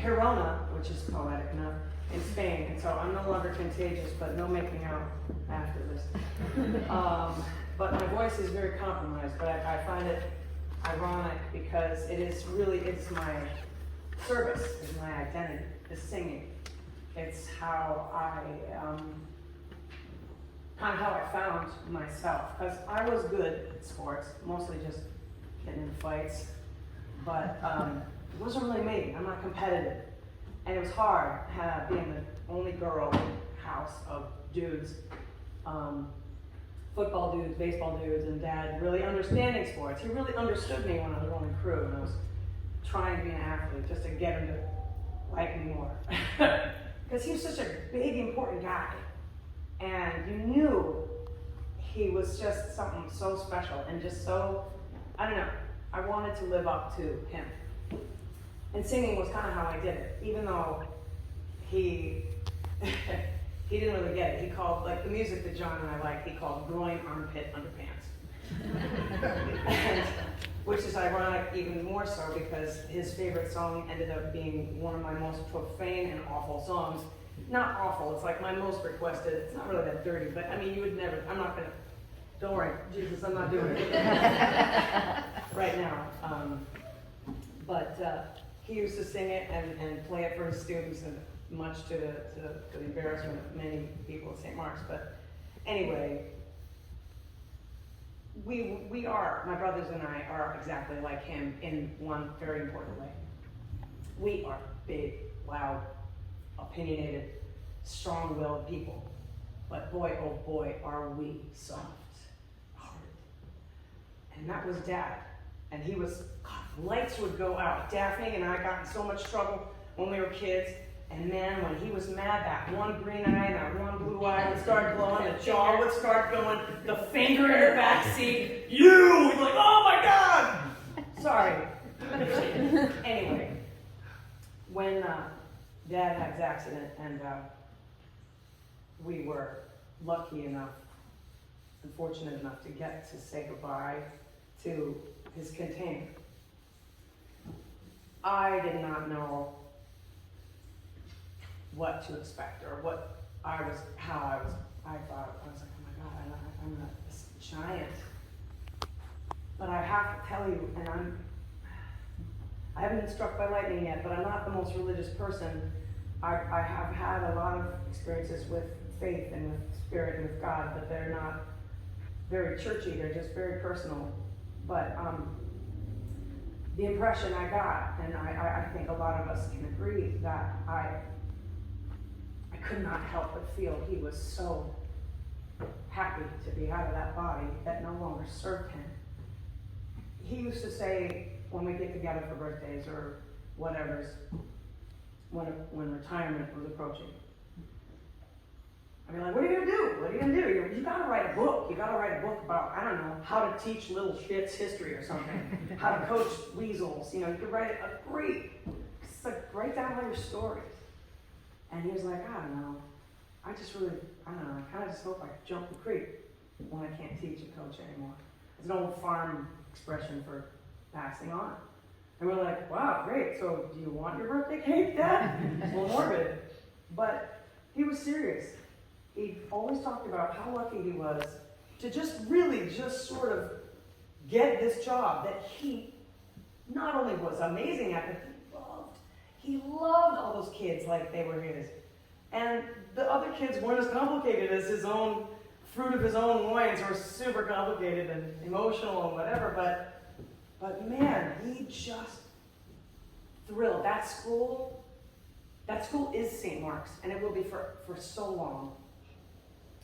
Girona, which is poetic enough, in Spain. And so I'm no longer contagious, but no making out after this. But my voice is very compromised, but I find it ironic because it's my service, it's my identity, is singing. It's how kind of how I found myself, because I was good at sports, mostly just getting in fights, but it wasn't really me. I'm not competitive, and it was hard being the only girl in a house of dudes, football dudes, baseball dudes, and dad really understanding sports. He really understood me when I was running crew, and I was trying to be an athlete just to get him to like me more, because he was such a big, important guy. And you knew he was just something so special and just so, I don't know, I wanted to live up to him. And singing was kind of how I did it, even though he didn't really get it. He called, like the music that John and I liked, he called groin, armpit, underpants. And, which is ironic even more so because his favorite song ended up being one of my most profane and awful songs. Not awful, it's like my most requested. It's not really that dirty, but I mean, you would never, I'm not gonna, don't worry, Jesus, I'm not doing it right now. But he used to sing it and play it for his students, and much to the embarrassment of many people at St. Mark's. But anyway, we are, my brothers and I are exactly like him in one very important way. We are big, loud, opinionated, strong-willed people, but boy, oh boy, are we soft-hearted. And that was Dad, and he was, God, lights would go out. Daphne and I got in so much trouble when we were kids, and man, when he was mad, that one green eye and that one blue eye would start glowing, the jaw would start going, the finger in the back seat, you! We'd be like, oh my God! Sorry. Anyway, when Dad had his accident, and we were lucky enough and fortunate enough to get to say goodbye to his container. I did not know what to expect or what I was, how I was. I thought, I was like, oh my God, I'm this giant. But I have to tell you, and I haven't been struck by lightning yet, but I'm not the most religious person. I have had a lot of experiences with faith and with spirit and with God, but they're not very churchy, they're just very personal. But the impression I got, and I think a lot of us can agree, that I could not help but feel he was so happy to be out of that body that no longer served him. He used to say, when we get together for birthdays or whatever's, when retirement was approaching, I'd be like, what are you gonna do? What are you gonna do? You gotta write a book. You gotta write a book about, I don't know, how to teach little shits history or something. How to coach weasels. You know, you could write a great, it's like, write down all your stories. And he was like, I don't know. I kind of just hope I jump the creek when I can't teach and coach anymore. It's an old farm expression for passing on. And we're like, wow, great. So do you want your birthday cake, Dad? It's a little morbid. But he was serious. He always talked about how lucky he was to just really just sort of get this job that he not only was amazing at, but he loved all those kids like they were his. And the other kids weren't as complicated as his own, fruit of his own loins, were super complicated and emotional and whatever, but man, he just thrilled. That school is St. Mark's, and it will be for so long.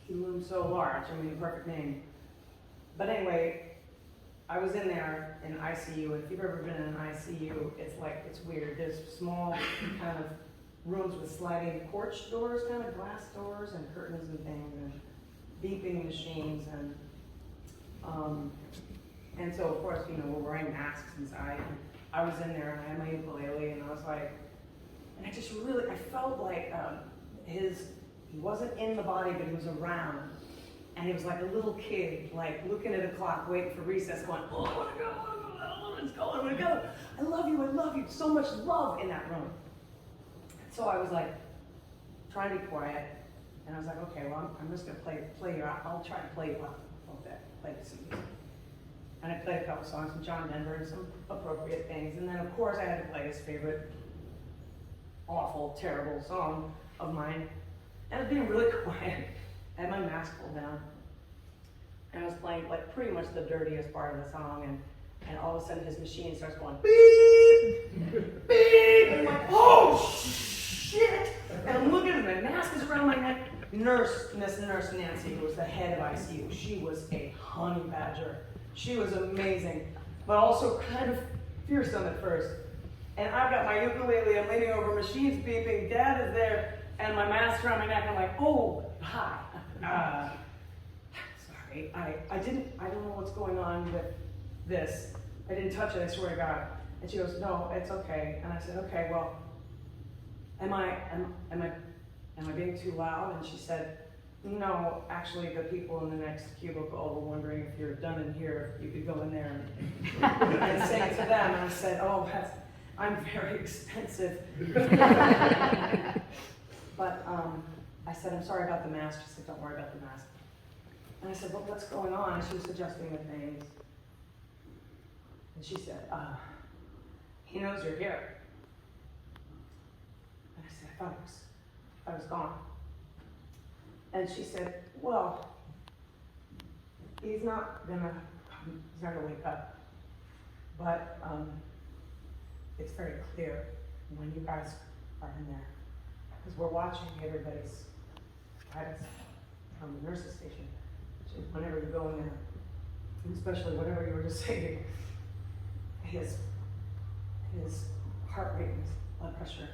He loomed so large, I mean, perfect name. But anyway, I was in there in ICU, and if you've ever been in an ICU, it's weird. There's small kind of rooms with sliding porch doors, kind of glass doors, and curtains and things, and beeping machines, and so of course, you know, we're wearing masks inside. And I was in there, and I had my ukulele, and I was like, and I felt like he wasn't in the body, but he was around. And he was like a little kid, like looking at a clock, waiting for recess, going, oh, I want to go, let's go, I want to go. I love you, so much love in that room. So I was like, trying to be quiet, and I was like, okay, well, I'm just gonna play you out. I'll try to play you out a little bit, play some music. And I played a couple songs from John Denver and some appropriate things, and then of course I had to play his favorite awful, terrible song of mine. And I was being really quiet. I had my mask pulled down. And I was playing like pretty much the dirtiest part of the song, and all of a sudden his machine starts going beep, beep, and I'm like, oh shit! And I'm looking at him, my mask is around my neck. Miss Nurse Nancy, who was the head of ICU, she was a honey badger. She was amazing, but also kind of fearsome at first. And I've got my ukulele, I'm leaning over, machines beeping, Dad is there, and my mask around my neck. I'm like, oh, hi. Sorry, I don't know what's going on with this. I didn't touch it, I swear to God. And she goes, no, it's okay. And I said, okay, well, am I being too loud? And she said, no, actually the people in the next cubicle were wondering if you're done in here, if you could go in there and sing to them. And I said, oh, I'm very expensive. But I said, I'm sorry about the mask. She said, don't worry about the mask. And I said, well, what's going on? And she was suggesting the things. And she said, he knows you're here. And I said, I was gone. And she said, well, he's not gonna wake up. But it's very clear when you guys are in there. Because we're watching everybody's guidance from the nurse's station. Whenever you go in there, and especially whatever you were just saying, his heart rate, his blood pressure,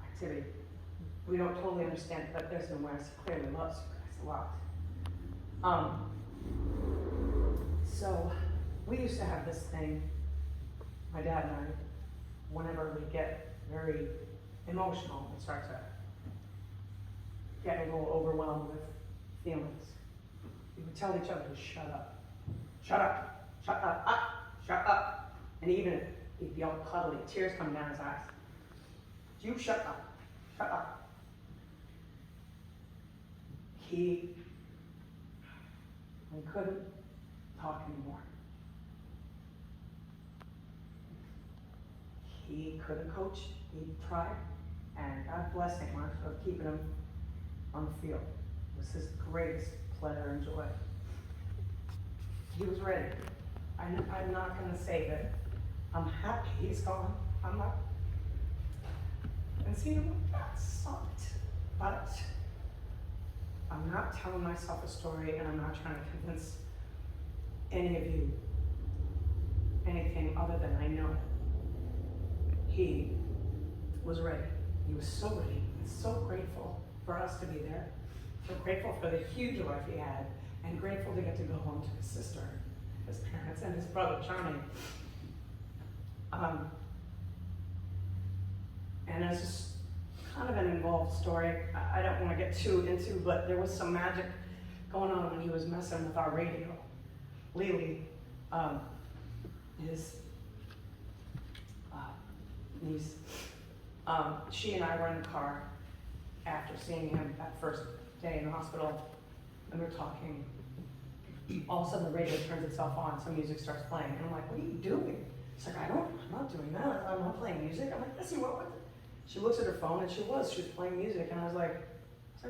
activity. We don't totally understand it, but there's no way. He clearly loves you guys a lot. So we used to have this thing, my dad and I, whenever we get very emotional and start to get a little overwhelmed with feelings, we would tell each other to shut up. Shut up, shut up, shut up. And even he'd be all cuddly, tears coming down his eyes. You shut up, shut up. He couldn't talk anymore. He couldn't coach, he tried, and God bless him for keeping him on the field. It was his greatest pleasure and joy. He was ready. I'm not going to say that I'm happy he's gone. I'm not. And see, that sucked. But I'm not telling myself a story, and I'm not trying to convince any of you anything other than I know he was ready. He was so ready and so grateful for us to be there. So grateful for the huge life he had, and grateful to get to go home to his sister, his parents, and his brother, Johnny. And it's just kind of an involved story. I don't want to get too into, but there was some magic going on when he was messing with our radio. Lily, his niece, she and I were in the car after seeing him that first day in the hospital, and we were talking. All of a sudden the radio turns itself on, some music starts playing, and I'm like, what are you doing? She's like, I'm not doing that, I'm not playing music. I'm like, Missy, what? She looks at her phone, and she was playing music, and I was like,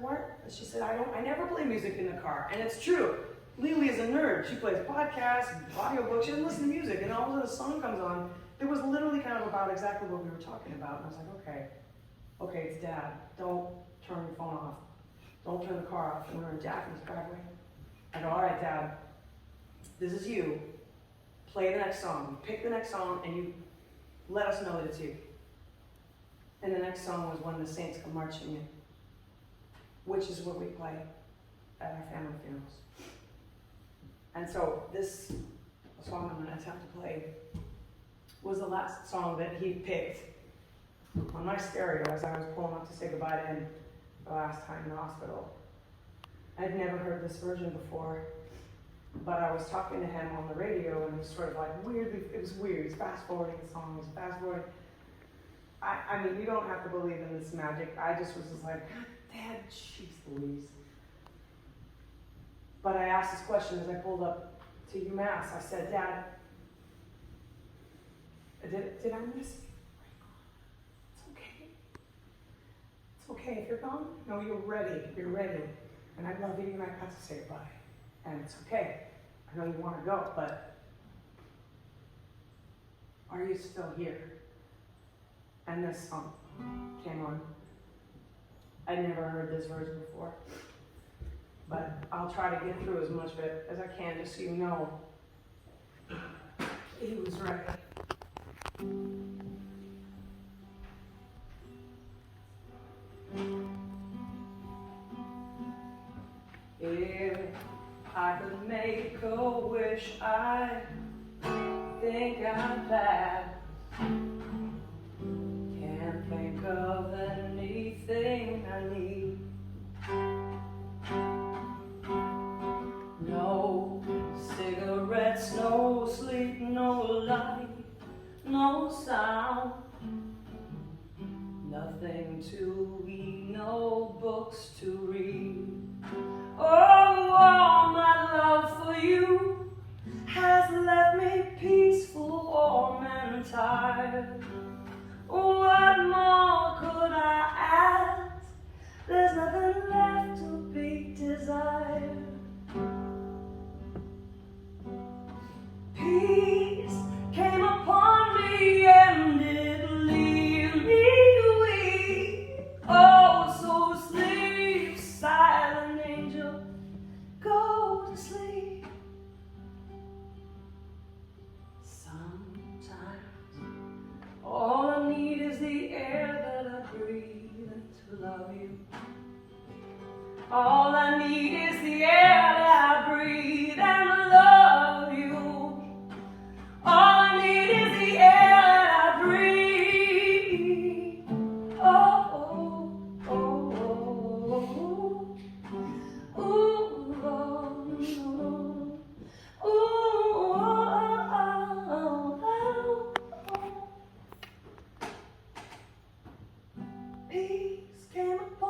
what? And she said, I never play music in the car, and it's true. Lily is a nerd. She plays podcasts, audiobooks, she doesn't listen to music, and all of a sudden a song comes on. It was literally kind of about exactly what we were talking about, and I was like, okay, it's Dad. Don't turn your phone off. Don't turn the car off. And we were in Daphne's driveway. I go, all right, Dad, this is you. Play the next song. You pick the next song, and you let us know that it's you. And the next song was When the Saints Come Marching In, which is what we play at our family funerals. And so this song I'm going to attempt to play was the last song that he picked on my stereo as I was pulling up to say goodbye to him the last time in the hospital. I'd never heard this version before, but I was talking to him on the radio, and it was sort of like weirdly, it was weird. He's fast forwarding the song, he's fast forwarding. I mean, you don't have to believe in this magic. I just was just like, God, Dad, jeez Louise. But I asked this question as I pulled up to UMass. I said, Dad, did I miss you? It's okay. It's okay if you're gone. No, you're ready. You're ready. And I love you and I got to say goodbye. And it's okay. I know you want to go, but are you still here? And this song came on. I'd never heard this verse before. But I'll try to get through as much of it as I can, just so you know he was ready. If I could make a wish, I think I'd pass. Can't think of anything I need. No cigarettes, no sleep, no light, no sound. Nothing to eat, no books to read. Oh, all my love for you has left me peaceful, warm and tired. What more could I ask? There's nothing left to be desired. Peace came upon me and it leave me weak. Oh, so sleep, silent angel, go to sleep. Sometimes all I need is the air that I breathe and to love you. All I need is the air that I breathe and to love you. All I need is the air that I breathe. Oh, oh, oh, oh, ooh, oh, no. Ooh, oh, oh, oh. Peace came upon